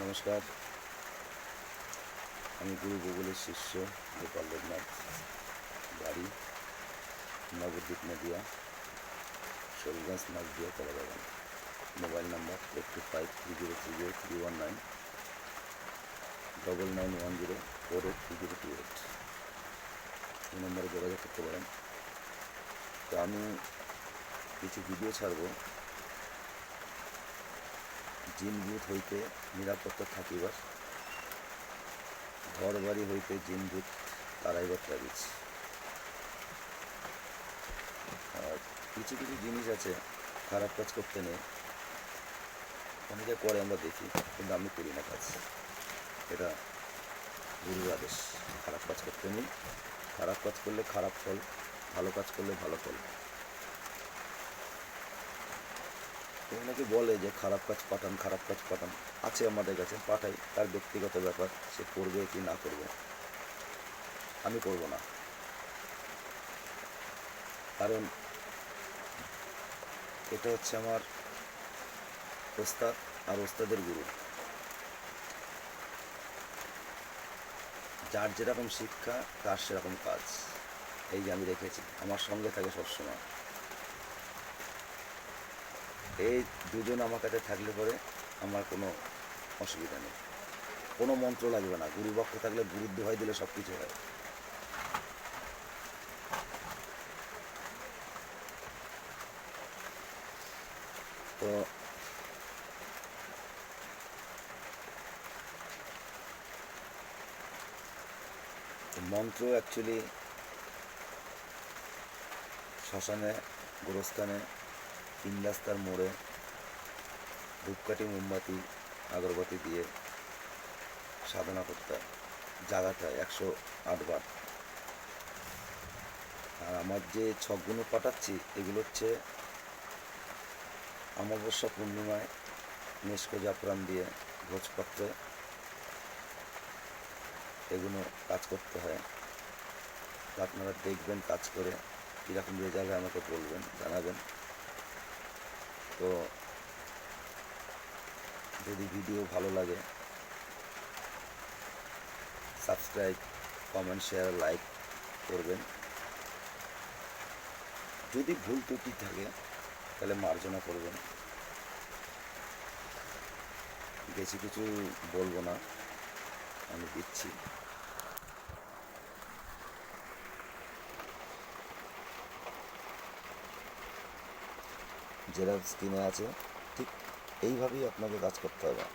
নমস্কার, আমি গুরু গুগলের শিষ্য গোপাল দেবনাথ। বাড়ি নবদ্বীপ নদিয়া, শোলগঞ্জ নাগদিয়া কলাবাগান। Mobile number 8253030319, 9910483028। এই নম্বরে যোগাযোগ করতে পারেন। তো আমি কিছু ভিডিও ছাড়ব জিন ভূত হইতে নিরাপত্তা থাকিবার, ঘর বাড়ি হইতে জিন ভূত তারাইবার লাগিয়েছি। আর কিছু কিছু জিনিস আছে খারাপ কাজ করতে নেই, অনেকে করে আমরা দেখি, কিন্তু আমি করি না কাজ। এটা গুরুর আদেশ, খারাপ কাজ করতে নেই। খারাপ কাজ করলে খারাপ ফল, ভালো কাজ করলে ভালো ফল। অনেকে বলে যে খারাপ কাজ পাঠান, খারাপ কাজ পাঠান। আছে আমাদের কাছে, পাঠাই, তার ব্যক্তিগত ব্যাপার, সে করবে কি না করবে। আমি করব না, কারণ এটা হচ্ছে আমার ওস্তাদ আর ওস্তাদের গুরু। যার যেরকম শিক্ষা তার সেরকম কাজ। এই যে আমি রেখেছি, আমার সঙ্গে থাকে সবসময়। এই দুজন আমার কাছে থাকলে পরে আমার কোনো অসুবিধা নেই, কোনো মন্ত্র লাগবে না। গুরু বাক্য থাকলে গুরুর দোহাই দিলে সব কিছু হয়। তো মন্ত্র অ্যাকচুয়ালি শ্মশানে, গোরস্থানে, তিন রাস্তার মোড়ে ধূপকাঠি, মোমবাতি, আগরবাতি দিয়ে সাধনা করতে হয়, জাগাতে হয় 108 বার। আর আমার যে ছকগুলো পাঠাচ্ছি এগুলো হচ্ছে অমাবস্যা, পূর্ণিমায় মেশকো জাফরান দিয়ে ভোজপত্রে এগুলো কাজ করতে হয়। তো আপনারা দেখবেন কাজ করে কীরকম রেজাল্ট হয়, আমাকে বলবেন, জানাবেন। তো যদি ভিডিও ভালো লাগে সাবস্ক্রাইব, কমেন্ট, শেয়ার, লাইক করবেন। যদি ভুল ত্রুটি থাকে তাহলে মার্জনা করবেন। বেশি কিছু বলবো না, আমি দিচ্ছি। যেটা স্ক্রিনে আছে ঠিক এইভাবেই আপনাকে কাজ করতে হবে।